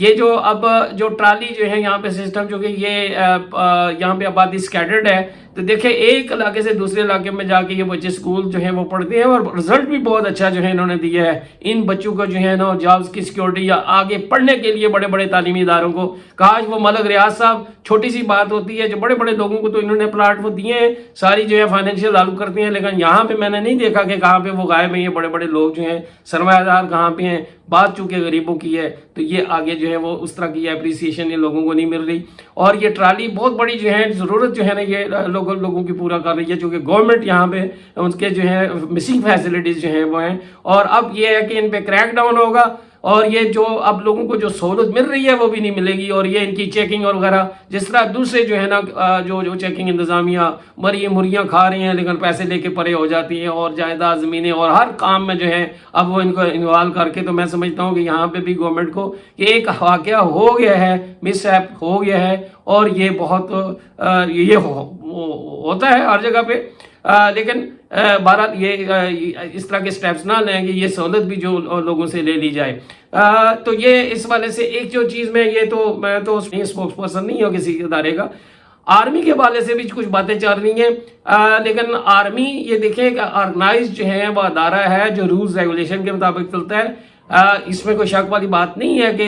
یہ جو اب جو ٹرالی جو ہے یہاں پہ سسٹم جو کہ یہ یہاں پہ آبادی اسکیٹرڈ ہے، تو دیکھیں ایک علاقے سے دوسرے علاقے میں جا کے یہ بچے اسکول جو ہیں وہ پڑھتے ہیں، اور رزلٹ بھی بہت اچھا جو ہے انہوں نے دیا ہے ان بچوں کو جو ہے نا جابس کی سیکیورٹی یا آگے پڑھنے کے لیے بڑے بڑے تعلیمی اداروں کو. کاش وہ ملک ریاض صاحب، چھوٹی سی بات ہوتی ہے، جو بڑے بڑے لوگوں کو تو انہوں نے پلاٹ وہ دیے ہیں ساری جو ہے فائنینشیل ہیلپ کرتے ہیں، لیکن یہاں پہ میں نے نہیں دیکھا کہ کہاں پہ وہ غائب ہیں یہ بڑے بڑے لوگ جو ہیں سرمایہ دار کہاں پہ ہیں. بات چونکہ غریبوں کی ہے تو یہ آگے جو ہے وہ اس طرح کی اپریسیشن یہ لوگوں کو نہیں مل رہی. اور یہ ٹرالی بہت بڑی جو ہے ضرورت جو ہے نا یہ لوگوں کی پورا کر رہی ہے، چونکہ گورنمنٹ یہاں پہ ان کے جو ہے مسنگ فیسلٹیز جو ہیں وہ ہیں. اور اب یہ ہے کہ ان پہ کریک ڈاؤن ہوگا، اور یہ جو اب لوگوں کو جو سہولت مل رہی ہے وہ بھی نہیں ملے گی. اور یہ ان کی چیکنگ اور وغیرہ جس طرح دوسرے جو ہے نا جو چیکنگ انتظامیہ مریاں کھا رہی ہیں لیکن پیسے لے کے پرے ہو جاتی ہیں، اور جائیداد زمینیں اور ہر کام میں جو ہے اب وہ ان کو انوالو کر کے. تو میں سمجھتا ہوں کہ یہاں پہ بھی گورنمنٹ کو کہ ایک واقعہ ہو گیا ہے، مس ہیپ ہو گیا ہے، اور یہ بہت یہ ہوتا ہے ہر جگہ پہ. لیکن بہرحال یہ اس طرح کے سٹیپس نہ لیں کہ یہ سہولت بھی جو لوگوں سے لے لی جائے. تو یہ اس والے سے ایک جو چیز میں تو اسپوکس پرسن نہیں ہوں کسی ادارے کا. آرمی کے حوالے سے بھی کچھ باتیں چل رہی ہیں، لیکن آرمی یہ دیکھیں کہ آرگنائز جو ہے وہ ادارہ ہے جو رولز ریگولیشن کے مطابق چلتا ہے. اس میں کوئی شک والی بات نہیں ہے کہ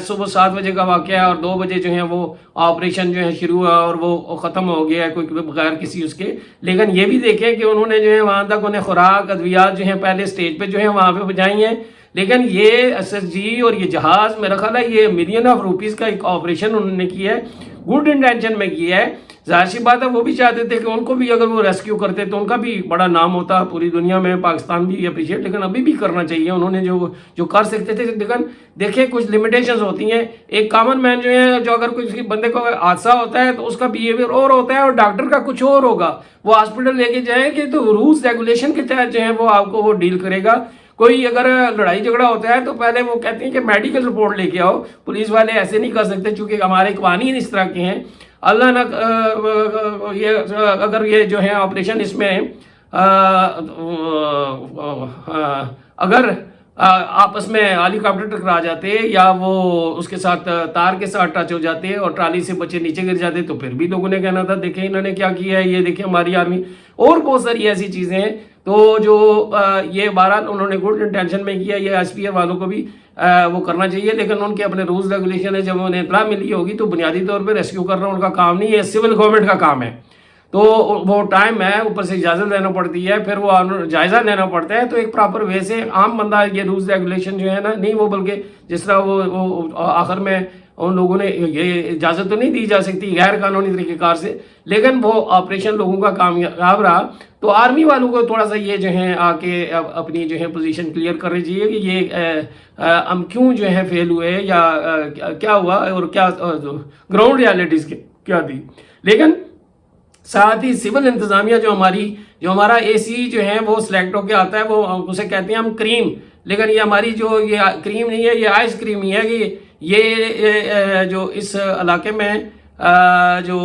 صبح 7 بجے کا واقعہ ہے اور 2 بجے جو ہے وہ آپریشن جو ہے شروع ہوا اور وہ ختم ہو گیا ہے کوئی بغیر کسی اس کے. لیکن یہ بھی دیکھیں کہ انہوں نے جو ہے وہاں تک انہیں خوراک ادویات جو ہیں پہلے سٹیج پہ جو ہے وہاں پہ پہنچائی ہیں. لیکن یہ SSG اور یہ جہاز میرا خیال ہے یہ ملین آف روپیز کا ایک آپریشن انہوں نے کیا ہے، گڈ انٹینشن میں کیا ہے. ظاہر سی بات ہے وہ بھی چاہتے تھے کہ ان کو بھی اگر وہ ریسکیو کرتے تو ان کا بھی بڑا نام ہوتا پوری دنیا میں، پاکستان بھی اپریشیٹ. لیکن ابھی بھی کرنا چاہیے انہوں نے جو کر سکتے تھے. لیکن دیکھیں کچھ لمیٹیشنز ہوتی ہیں. ایک کامن مین جو ہے جو اگر کسی بندے کو حادثہ ہوتا ہے تو اس کا بیہیویئر اور ہوتا ہے اور ڈاکٹر کا کچھ اور ہوگا. وہ ہاسپٹل لے کے جائیں کہ تو رولز ریگولیشن کے تحت جو ہے وہ آپ کو وہ ڈیل کرے گا. کوئی اگر لڑائی جھگڑا ہوتا ہے تو پہلے وہ کہتے ہیں کہ میڈیکل رپورٹ لے کے آؤ. پولیس والے ایسے نہیں کر سکتے چونکہ ہمارے قوانین اس طرح کے ہیں. اللہ نہ اگر یہ جو ہے آپریشن اس میں اگر آپس میں ہیلی کاپٹر ٹکرا جاتے یا وہ اس کے ساتھ تار کے ساتھ ٹچ ہو جاتے اور ٹرالی سے بچے نیچے گر جاتے تو پھر بھی لوگوں نے کہنا تھا دیکھیں انہوں نے کیا کیا ہے، یہ دیکھیں ہماری آرمی. اور بہت ساری ایسی چیزیں ہیں. تو جو یہ بہرحال انہوں نے گڈ انٹینشن میں کیا، یہ SPF والوں کو بھی وہ کرنا چاہیے. لیکن ان کے اپنے رولز ریگولیشن ہے، جب انہیں اطلاع ملی ہوگی تو بنیادی طور پہ ریسکیو کرنا ان کا کام نہیں ہے، سول گورنمنٹ کا کام ہے. تو وہ ٹائم ہے، اوپر سے اجازت لینا پڑتی ہے، پھر وہ جائزہ لینا پڑتا ہے. تو ایک پراپر وے سے عام بندہ یہ رولز ریگولیشن جو ہے نا نہیں، وہ بلکہ جس طرح وہ آخر میں ان لوگوں نے یہ اجازت تو نہیں دی جا سکتی غیر قانونی طریقہ کار سے، لیکن وہ آپریشن لوگوں کا کامیاب رہا. تو آرمی والوں کو تھوڑا سا یہ جو ہے آ کے اپنی جو ہے پوزیشن کلیئر کرنی چاہیے کہ یہ ہم کیوں جو ہے فیل ہوئے یا کیا ہوا اور کیا گراؤنڈ ریالٹیز کیا تھی. لیکن ساتھ ہی سول انتظامیہ جو ہمارا AC جو ہے وہ سلیکٹ ہو کے آتا ہے، وہ اسے کہتے ہیں ہم کریم. لیکن یہ ہماری جو یہ کریم نہیں ہے، یہ آئس کریم ہی ہے کہ یہ جو اس علاقے میں جو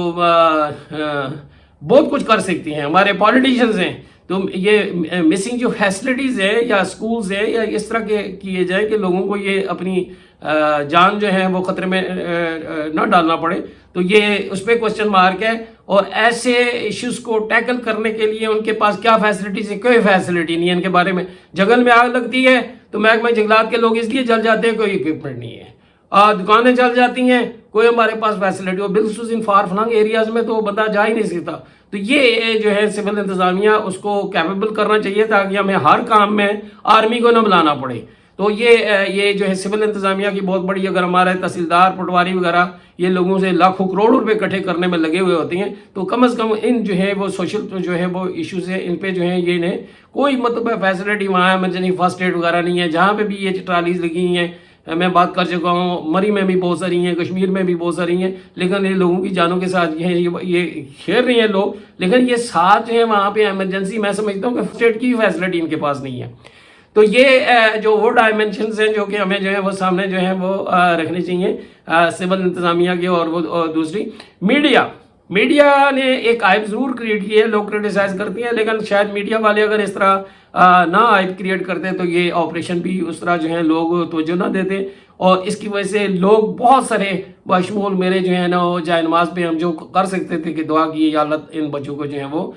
بہت کچھ کر سکتی ہیں ہمارے پولیٹیشنز ہیں. تو یہ مسنگ جو فیسلٹیز ہے یا سکولز ہیں یا اس طرح کے کیے جائیں کہ لوگوں کو یہ اپنی جان جو ہے وہ خطرے میں نہ ڈالنا پڑے. تو یہ اس پہ کوشچن مارک ہے. اور ایسے ایشوز کو ٹیکل کرنے کے لیے ان کے پاس کیا فیسلٹیز ہے؟ کوئی فیسلٹی نہیں ہے ان کے بارے میں. جنگل میں آگ لگتی ہے تو محکمہ جنگلات کے لوگ اس لیے جل جاتے ہیں، کوئی اکوپمنٹ نہیں ہے. دکانیں چل جاتی ہیں، کوئی ہمارے پاس فیسلٹی ہو بالخصوص ان فار فلنگ ایریاز میں تو بندہ جا ہی نہیں سکتا. تو یہ جو ہے سول انتظامیہ اس کو کیپیبل کرنا چاہیے تاکہ ہمیں ہر کام میں آرمی کو نہ بلانا پڑے. تو یہ جو ہے سول انتظامیہ کی بہت بڑی، اگر ہمارے تحصیلدار پٹواری وغیرہ یہ لوگوں سے لاکھوں کروڑ روپے اکٹھے کرنے میں لگے ہوئے ہوتے ہیں تو کم از کم ان جو ہے وہ سوشل جو ہے وہ ایشوز ہیں ان پہ جو ہے یہ انہیں کوئی مطلب فیسلٹی وہاں ایمرجنسی فرسٹ ایڈ وغیرہ نہیں ہے. جہاں پہ بھی یہ ٹرالیز لگی ہیں میں بات کر چکا ہوں، مری میں بھی بہت ساری ہیں، کشمیر میں بھی بہت ساری ہیں، لیکن یہ لوگوں کی جانوں کے ساتھ یہ کھیل رہی ہیں لوگ. لیکن یہ ساتھ جو ہے وہاں پہ ایمرجنسی میں سمجھتا ہوں کہ فرسٹ ایڈ کی فیسلٹی ان کے پاس نہیں ہے. تو یہ جو وہ ڈائمنشنز ہیں جو کہ ہمیں جو ہے وہ سامنے جو ہے وہ رکھنی چاہیے سول انتظامیہ کے. اور وہ دوسری میڈیا نے ایک آئپ ضرور کریٹ کی ہے, لوگ کرٹیسائز کرتے ہیں, لیکن شاید میڈیا والے اگر اس طرح نہ آئپ کریٹ کرتے تو یہ آپریشن بھی اس طرح جو ہے لوگ توجہ نہ دیتے, اور اس کی وجہ سے لوگ بہت سارے بشمول میرے جو ہے نا جائے نماز پہ ہم جو کر سکتے تھے کہ دعا کی, یا اللہ ان بچوں کو جو ہے وہ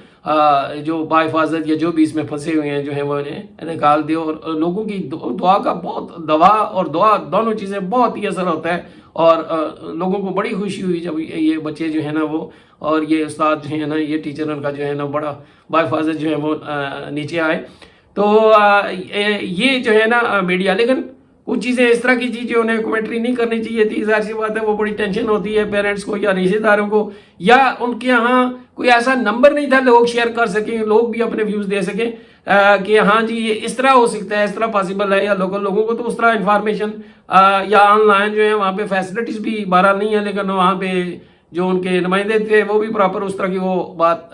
جو با حفاظت یا جو بھی اس میں پھنسے ہوئے ہیں جو ہے وہ انہیں نکال دے, اور لوگوں کی دعا کا بہت, دوا اور دعا دونوں چیزیں بہت ہی اثر ہوتا ہے, اور لوگوں کو بڑی خوشی ہوئی جب یہ بچے جو ہے نا وہ اور یہ استاد جو ہے نا یہ ٹیچر ان کا جو ہے نا بڑا با حفاظت جو ہے وہ نیچے آئے. تو یہ جو ہے نا میڈیا, لیکن کچھ چیزیں اس طرح کی چیز جو انہیں کمنٹری نہیں کرنی چاہیے تھی, ظاہر سی بات ہے وہ بڑی ٹینشن ہوتی ہے پیرنٹس کو یا رشتہ داروں کو, یا ان کے یہاں کوئی ایسا نمبر نہیں تھا لوگ شیئر کر سکیں, لوگ بھی اپنے ویوز دے سکیں کہ ہاں جی یہ اس طرح ہو سکتا ہے, اس طرح پاسبل ہے, یا لوکل لوگوں کو تو اس طرح انفارمیشن یا آن لائن جو ہے وہاں پہ فیسلٹیز بھی بہرحال نہیں ہے, لیکن وہاں پہ جو ان کے نمائندے تھے وہ بھی پراپر اس طرح کی وہ بات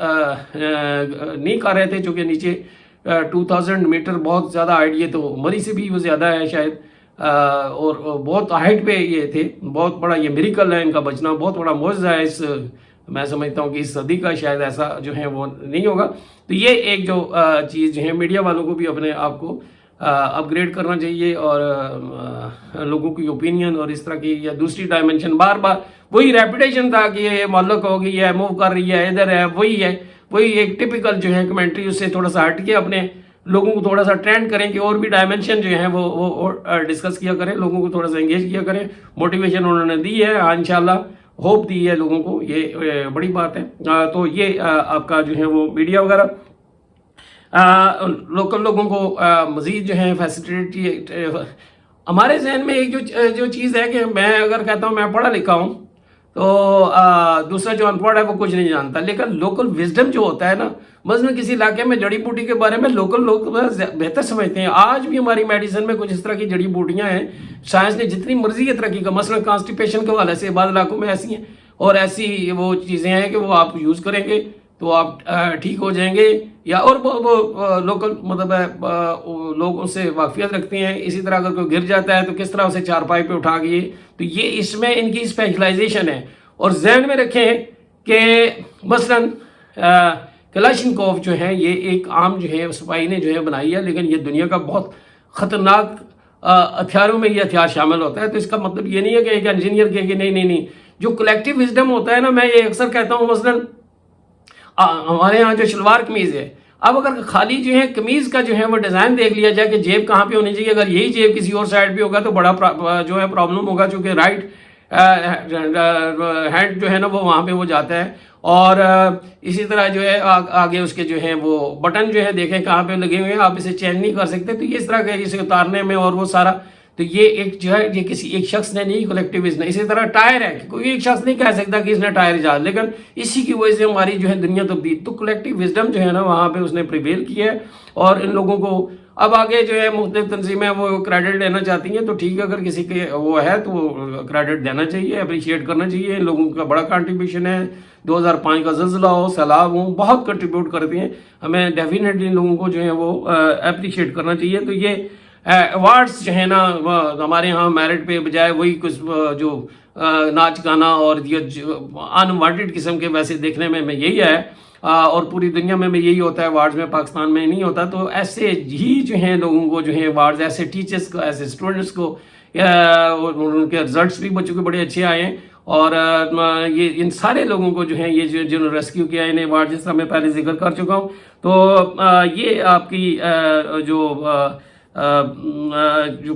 نہیں کر رہے تھے, چونکہ نیچے 2000 میٹر بہت زیادہ ہائٹ, یہ تو مری سے بھی وہ زیادہ ہے شاید, اور بہت ہائٹ پہ یہ تھے, بہت بڑا یہ میریکل ہے ان کا بچنا, بہت بڑا معجزہ ہے اس, میں سمجھتا ہوں کہ اس صدی کا شاید ایسا جو ہے وہ نہیں ہوگا. تو یہ ایک جو چیز جو ہے میڈیا والوں کو بھی اپنے آپ کو اپ گریڈ کرنا چاہیے, اور لوگوں کی اوپینین اور اس طرح کی, یا دوسری ڈائمنشن بار بار وہی ریپوٹیشن تھا کہ یہ معلق ہو گئی ہے, موو کر رہی ہے, ادھر ہے, وہی ایک ٹپیکل جو ہے کمنٹری, اس سے تھوڑا سا ہٹ کے اپنے لوگوں کو تھوڑا سا ٹرینڈ کریں کہ اور بھی ڈائمنشن جو ہیں وہ ڈسکس کیا کریں, لوگوں کو تھوڑا سا انگیج کیا کریں. موٹیویشن انہوں نے دی ہے, انشاءاللہ ہوپ دی ہے لوگوں کو, یہ بڑی بات ہے. تو یہ آپ کا جو ہے وہ میڈیا وغیرہ لوکل لوگوں کو مزید جو ہے فیسلٹی. ہمارے ذہن میں ایک جو چیز ہے کہ میں اگر کہتا ہوں میں پڑھا لکھا ہوں تو دوسرا جو ان پڑھ ہے وہ کچھ نہیں جانتا, لیکن لوکل وزڈم جو ہوتا ہے نا, مثلا کسی علاقے میں جڑی بوٹی کے بارے میں لوکل لوگ بہتر سمجھتے ہیں. آج بھی ہماری میڈیسن میں کچھ اس طرح کی جڑی بوٹیاں ہیں, سائنس نے جتنی مرضی کی ترقی کا, مثلا کانسٹیپیشن کے حوالے سے بعض علاقوں میں ایسی ہیں, اور ایسی وہ چیزیں ہیں کہ وہ آپ یوز کریں گے تو آپ ٹھیک ہو جائیں گے, یا اور وہ لوکل مطلب لوگ اس سے واقفیت رکھتے ہیں. اسی طرح اگر کوئی گر جاتا ہے تو کس طرح اسے چارپائی پہ اٹھا گئے, تو یہ اس میں ان کی اسپیشلائزیشن ہے. اور ذہن میں رکھیں کہ مثلاً کلاشنکوف جو ہے یہ ایک عام جو ہے سپاہی نے جو ہے بنائی ہے, لیکن یہ دنیا کا بہت خطرناک ہتھیاروں میں یہ ہتھیار شامل ہوتا ہے. تو اس کا مطلب یہ نہیں ہے کہ ایک انجینئر کہے کہ نہیں, جو کلیکٹیو وزڈم ہوتا ہے نا, میں یہ اکثر کہتا ہوں مثلاً ہمارے ہاں جو شلوار قمیض ہے, اب اگر خالی جو ہے قمیض کا جو ہے وہ ڈیزائن دیکھ لیا جائے کہ جیب کہاں پہ ہونی چاہیے, اگر یہی جیب کسی اور سائڈ پہ ہوگا تو بڑا جو ہے پرابلم ہوگا, چونکہ رائٹ ہینڈ جو ہے نا وہ وہاں پہ وہ جاتا ہے. اور اسی طرح جو ہے آگے اس کے جو ہیں وہ بٹن جو ہے دیکھیں کہاں پہ لگے ہوئے ہیں, آپ اسے چینج نہیں کر سکتے. تو اس طرح کے اسے اتارنے میں اور وہ سارا, تو یہ ایک جو ہے یہ کسی ایک شخص نے نہیں, کلیکٹیوزم نے. اسی طرح ٹائر ہے, کوئی ایک شخص نہیں کہہ سکتا کہ اس نے ٹائر ایجاد, لیکن اسی کی وجہ سے ہماری جو ہے دنیا تبدیل. تو کلیکٹیو وزڈم جو ہے نا وہاں پہ اس نے پریویل کیا ہے, اور ان لوگوں کو اب آگے جو ہے مختلف تنظیمیں وہ کریڈٹ لینا چاہتی ہیں, تو ٹھیک ہے, اگر کسی کے وہ ہے تو کریڈٹ دینا چاہیے, اپریشیٹ کرنا چاہیے. ان لوگوں کا بڑا کنٹریبیوشن ہے, 2005 کا زلزلہ ہو, سیلاب ہو, بہت کنٹریبیوٹ کرتے ہیں. ہمیں ڈیفینیٹلی ان لوگوں کو جو ہے وہ اپریشیٹ کرنا چاہیے. تو یہ ایوارڈس جو ہے نا ہمارے ہاں میرٹ پہ بجائے وہی کچھ جو ناچ گانا اور انوانٹیڈ قسم کے ویسے دیکھنے میں یہی ہے, اور پوری دنیا میں یہی ہوتا ہے, ایوارڈز میں پاکستان میں نہیں ہوتا. تو ایسے ہی جو ہیں لوگوں کو جو ہے ایوارڈز, ایسے ٹیچرس کو, ایسے اسٹوڈنٹس کو, ان کے رزلٹس بھی بچوں کے بڑے اچھے آئے ہیں, اور یہ ان سارے لوگوں کو جو ہے یہ جنہوں نے ریسکیو کیا انہیں ایوارڈ, جس طرح میں پہلے ذکر کر چکا ہوں. تو یہ آپ کی جو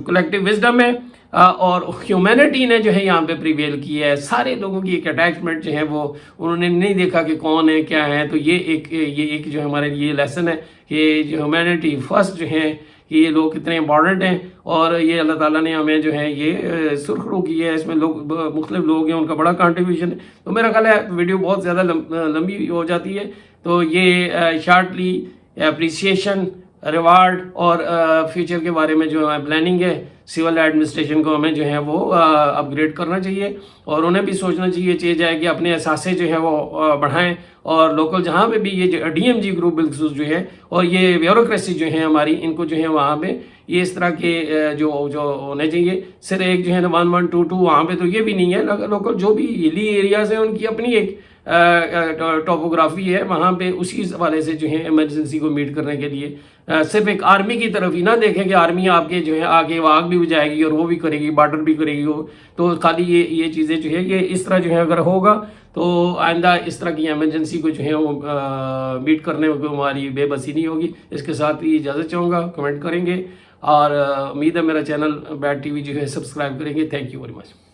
کلیکٹیو وزڈم ہے اور ہیومینٹی نے جو ہے یہاں پہ پریویل کی ہے. سارے لوگوں کی ایک اٹیچمنٹ جو ہے وہ انہوں نے نہیں دیکھا کہ کون ہے کیا ہے. تو یہ ایک جو ہمارے لیے لیسن ہے کہ جو ہیومینٹی فرسٹ جو ہے کہ یہ لوگ کتنے امپورٹنٹ ہیں, اور یہ اللہ تعالیٰ نے ہمیں جو ہے یہ سرخرو کی ہے. اس میں لوگ مختلف لوگ ہیں, ان کا بڑا کنٹریبیوشن ہے. تو میرا خیال ہے ویڈیو بہت زیادہ لمبی ہو جاتی ہے, تو یہ شارٹلی اپریسیشن, ریوارڈ اور فیوچر کے بارے میں جو پلاننگ ہے سول ایڈمنسٹریشن کو ہمیں جو ہے وہ اپ گریڈ کرنا چاہیے, اور انہیں بھی سوچنا چاہیے جائے کہ اپنے اثاثے جو ہے وہ بڑھائیں, اور لوکل جہاں پہ بھی یہ جو ڈی ایم جی گروپ بالخصوص جو ہے, اور یہ بیوروکریسی جو ہے ہماری, ان کو جو ہے وہاں پہ یہ اس طرح کے جو ہونے چاہیے. صرف ایک جو ہے نا 1122 وہاں پہ تو یہ بھی نہیں ہے. لوکل جو بھی ہلی ایریاز ہیں ان کی اپنی ایک ٹوپوگرافی ہے وہاں پہ اسی حوالے سے جو ہے ایمرجنسی کو میٹ کرنے کے لیے صرف ایک آرمی کی طرف ہی نہ دیکھیں کہ آرمی آپ کے جو ہے آگے وہ آگ بھی بجھائے گی اور وہ بھی کرے گی، بارڈر بھی کرے گی، تو خالی یہ چیزیں جو ہے یہ اس طرح جو ہے اگر ہوگا تو آئندہ اس طرح کی ایمرجنسی کو جو ہے وہ میٹ کرنے میں ہماری بے بسی نہیں ہوگی۔ اس کے ساتھ ہی اجازت چاہوں گا، کمنٹ کریں گے اور امید ہے میرا چینل بیٹ ٹی وی جو ہے سبسکرائب کریں گے۔ Thank you very much.